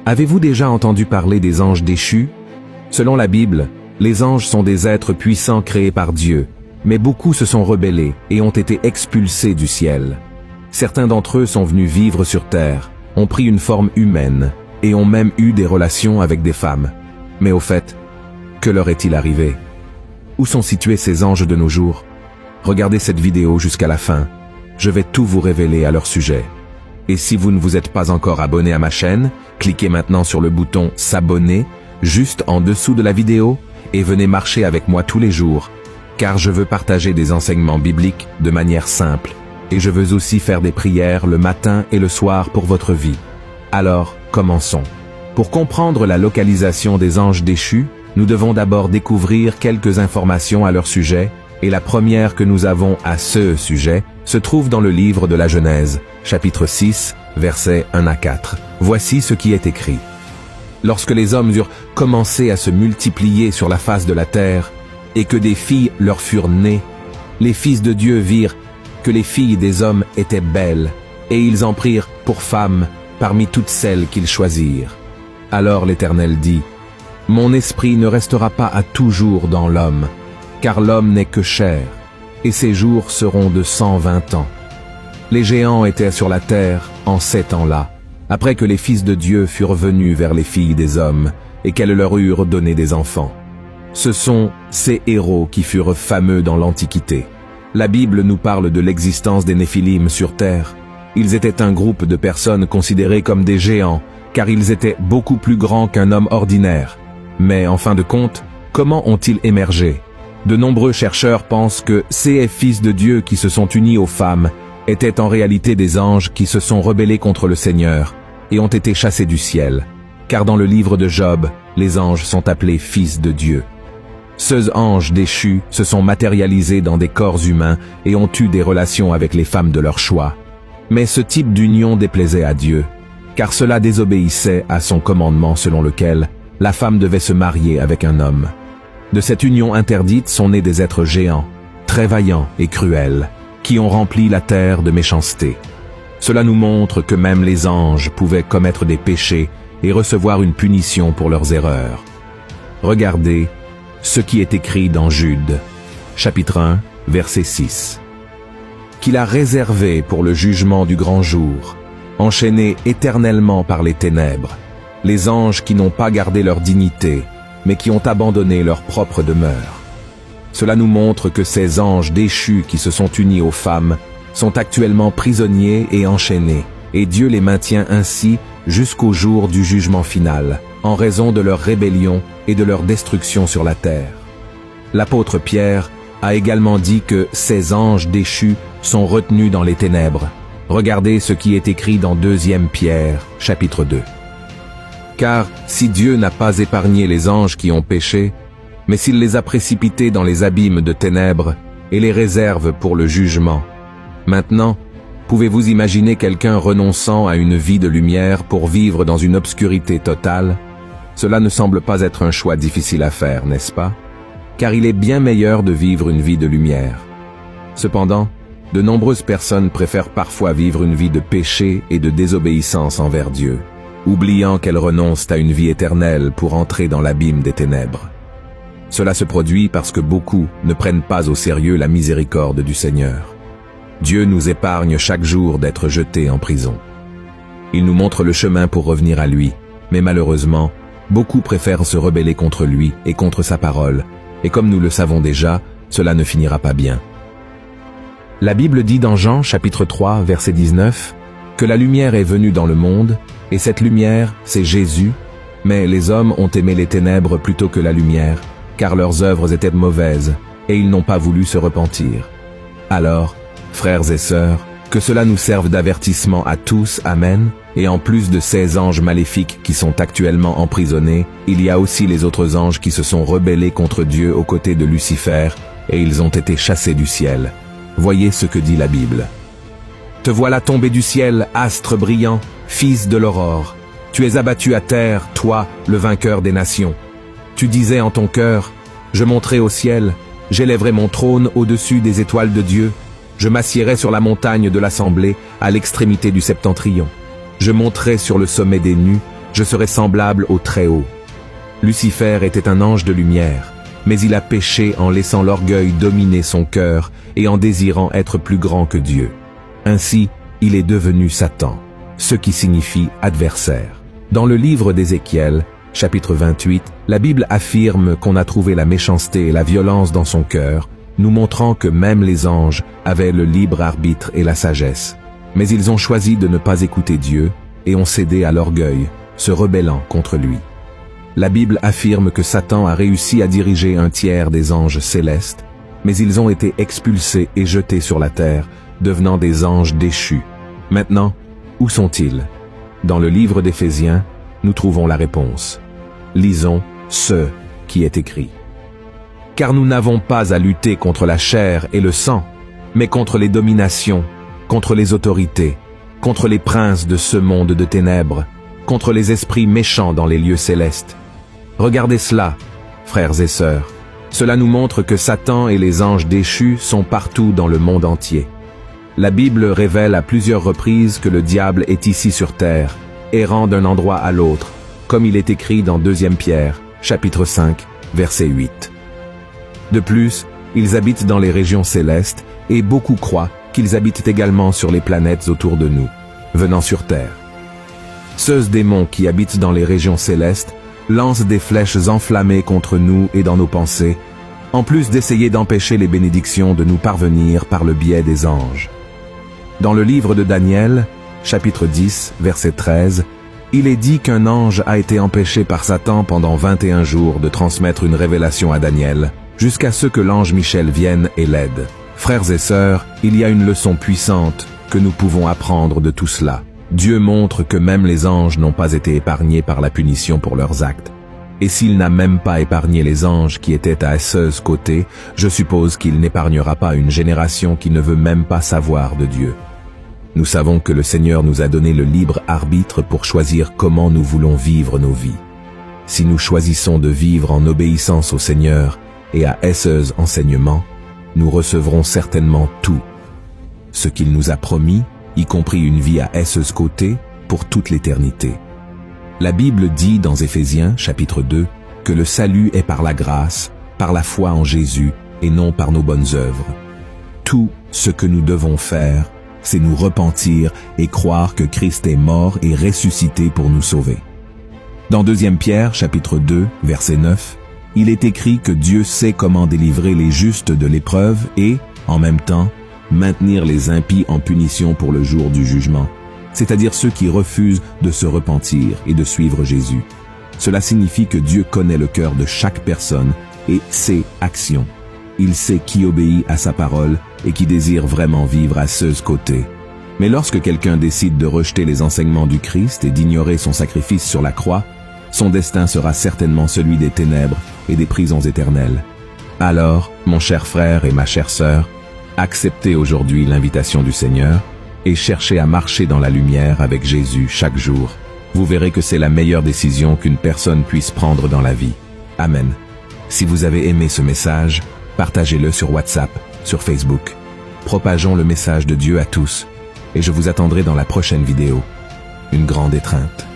Avez-vous déjà entendu parler des anges déchus? Selon la Bible, les anges sont des êtres puissants créés par Dieu, mais beaucoup se sont rebellés et ont été expulsés du ciel. Certains d'entre eux sont venus vivre sur terre, ont pris une forme humaine et ont même eu des relations avec des femmes. Mais au fait, que leur est-il arrivé? Où sont situés ces anges de nos jours? Regardez cette vidéo jusqu'à la fin. Je vais tout vous révéler à leur sujet. Et si vous ne vous êtes pas encore abonné à ma chaîne, cliquez maintenant sur le bouton « S'abonner » juste en dessous de la vidéo et venez marcher avec moi tous les jours, car je veux partager des enseignements bibliques de manière simple et je veux aussi faire des prières le matin et le soir pour votre vie. Alors, commençons. Pour comprendre la localisation des anges déchus, nous devons d'abord découvrir quelques informations à leur sujet, et la première que nous avons à ce sujet se trouve dans le livre de la Genèse, chapitre 6, versets 1 à 4. Voici ce qui est écrit. Lorsque les hommes eurent commencé à se multiplier sur la face de la terre, et que des filles leur furent nées, les fils de Dieu virent que les filles des hommes étaient belles, et ils en prirent pour femmes parmi toutes celles qu'ils choisirent. Alors l'Éternel dit, « Mon esprit ne restera pas à toujours dans l'homme, car l'homme n'est que chair, et ses jours seront de 120 ans. » Les géants étaient sur la terre en ces temps-là, après que les fils de Dieu furent venus vers les filles des hommes, et qu'elles leur eurent donné des enfants. Ce sont ces héros qui furent fameux dans l'Antiquité. La Bible nous parle de l'existence des Néphilim sur terre. Ils étaient un groupe de personnes considérées comme des géants, car ils étaient beaucoup plus grands qu'un homme ordinaire. Mais en fin de compte, comment ont-ils émergé? De nombreux chercheurs pensent que ces fils de Dieu qui se sont unis aux femmes étaient en réalité des anges qui se sont rebellés contre le Seigneur et ont été chassés du ciel. Car dans le livre de Job, les anges sont appelés fils de Dieu. Ces anges déchus se sont matérialisés dans des corps humains et ont eu des relations avec les femmes de leur choix. Mais ce type d'union déplaisait à Dieu, car cela désobéissait à son commandement selon lequel la femme devait se marier avec un homme. De cette union interdite sont nés des êtres géants, très vaillants et cruels, qui ont rempli la terre de méchanceté. Cela nous montre que même les anges pouvaient commettre des péchés et recevoir une punition pour leurs erreurs. Regardez ce qui est écrit dans Jude, chapitre 1, verset 6. Qu'il a réservé pour le jugement du grand jour, enchaînés éternellement par les ténèbres, les anges qui n'ont pas gardé leur dignité, mais qui ont abandonné leur propre demeure. Cela nous montre que ces anges déchus qui se sont unis aux femmes sont actuellement prisonniers et enchaînés, et Dieu les maintient ainsi jusqu'au jour du jugement final, en raison de leur rébellion et de leur destruction sur la terre. L'apôtre Pierre a également dit que ces anges déchus sont retenus dans les ténèbres. Regardez ce qui est écrit dans 2 Pierre, chapitre 2. Car si Dieu n'a pas épargné les anges qui ont péché, mais s'il les a précipités dans les abîmes de ténèbres et les réserve pour le jugement, maintenant, pouvez-vous imaginer quelqu'un renonçant à une vie de lumière pour vivre dans une obscurité totale? Cela ne semble pas être un choix difficile à faire, n'est-ce pas? Car il est bien meilleur de vivre une vie de lumière. Cependant, de nombreuses personnes préfèrent parfois vivre une vie de péché et de désobéissance envers Dieu, oubliant qu'elles renoncent à une vie éternelle pour entrer dans l'abîme des ténèbres. Cela se produit parce que beaucoup ne prennent pas au sérieux la miséricorde du Seigneur. Dieu nous épargne chaque jour d'être jetés en prison. Il nous montre le chemin pour revenir à lui, mais malheureusement, beaucoup préfèrent se rebeller contre lui et contre sa parole, et comme nous le savons déjà, cela ne finira pas bien. La Bible dit dans Jean chapitre 3 verset 19 que la lumière est venue dans le monde, et cette lumière, c'est Jésus, mais les hommes ont aimé les ténèbres plutôt que la lumière, car leurs œuvres étaient mauvaises, et ils n'ont pas voulu se repentir. Alors, frères et sœurs, que cela nous serve d'avertissement à tous, amen, et en plus de ces anges maléfiques qui sont actuellement emprisonnés, il y a aussi les autres anges qui se sont rebellés contre Dieu aux côtés de Lucifer, et ils ont été chassés du ciel. Voyez ce que dit la Bible. Te voilà tombé du ciel, astre brillant, fils de l'aurore. Tu es abattu à terre, toi, le vainqueur des nations. Tu disais en ton cœur, je monterai au ciel, j'élèverai mon trône au-dessus des étoiles de Dieu, je m'assiérai sur la montagne de l'assemblée, à l'extrémité du septentrion. Je monterai sur le sommet des nues, Je serai semblable au Très-Haut. Lucifer était un ange de lumière, mais il a péché en laissant l'orgueil dominer son cœur et en désirant être plus grand que Dieu. Ainsi, il est devenu Satan, ce qui signifie adversaire. Dans le livre d'Ézéchiel, chapitre 28, la Bible affirme qu'on a trouvé la méchanceté et la violence dans son cœur, nous montrant que même les anges avaient le libre arbitre et la sagesse. Mais ils ont choisi de ne pas écouter Dieu et ont cédé à l'orgueil, se rebellant contre lui. La Bible affirme que Satan a réussi à diriger un tiers des anges célestes, mais ils ont été expulsés et jetés sur la terre, devenant des anges déchus. Maintenant, où sont-ils? Dans le livre d'Éphésiens, nous trouvons la réponse. Lisons ce qui est écrit. Car nous n'avons pas à lutter contre la chair et le sang, mais contre les dominations, contre les autorités, contre les princes de ce monde de ténèbres, contre les esprits méchants dans les lieux célestes. Regardez cela, frères et sœurs. Cela nous montre que Satan et les anges déchus sont partout dans le monde entier. La Bible révèle à plusieurs reprises que le diable est ici sur terre, errant d'un endroit à l'autre, comme il est écrit dans 2 Pierre, chapitre 5, verset 8. De plus, ils habitent dans les régions célestes et beaucoup croient qu'ils habitent également sur les planètes autour de nous, venant sur terre. Ceux démons qui habitent dans les régions célestes lancent des flèches enflammées contre nous et dans nos pensées, en plus d'essayer d'empêcher les bénédictions de nous parvenir par le biais des anges. Dans le livre de Daniel, chapitre 10, verset 13, il est dit qu'un ange a été empêché par Satan pendant 21 jours de transmettre une révélation à Daniel, jusqu'à ce que l'ange Michel vienne et l'aide. Frères et sœurs, il y a une leçon puissante que nous pouvons apprendre de tout cela. Dieu montre que même les anges n'ont pas été épargnés par la punition pour leurs actes. Et s'il n'a même pas épargné les anges qui étaient à ce côté, je suppose qu'il n'épargnera pas une génération qui ne veut même pas savoir de Dieu. Nous savons que le Seigneur nous a donné le libre arbitre pour choisir comment nous voulons vivre nos vies. Si nous choisissons de vivre en obéissance au Seigneur et à ses enseignements, nous recevrons certainement tout. Ce qu'il nous a promis, y compris une vie à ses côtés, pour toute l'éternité. La Bible dit dans Éphésiens, chapitre 2, que le salut est par la grâce, par la foi en Jésus, et non par nos bonnes œuvres. Tout ce que nous devons faire, c'est nous repentir et croire que Christ est mort et ressuscité pour nous sauver. Dans 2 Pierre, chapitre 2, verset 9, il est écrit que Dieu sait comment délivrer les justes de l'épreuve et, en même temps, maintenir les impies en punition pour le jour du jugement, c'est-à-dire ceux qui refusent de se repentir et de suivre Jésus. Cela signifie que Dieu connaît le cœur de chaque personne et ses actions. Il sait qui obéit à sa parole et qui désire vraiment vivre à ce côté. Mais lorsque quelqu'un décide de rejeter les enseignements du Christ et d'ignorer son sacrifice sur la croix, son destin sera certainement celui des ténèbres et des prisons éternelles. Alors, mon cher frère et ma chère sœur, acceptez aujourd'hui l'invitation du Seigneur et cherchez à marcher dans la lumière avec Jésus chaque jour. Vous verrez que c'est la meilleure décision qu'une personne puisse prendre dans la vie. Amen. Si vous avez aimé ce message, partagez-le sur WhatsApp, sur Facebook. Propageons le message de Dieu à tous et je vous attendrai dans la prochaine vidéo. Une grande étreinte.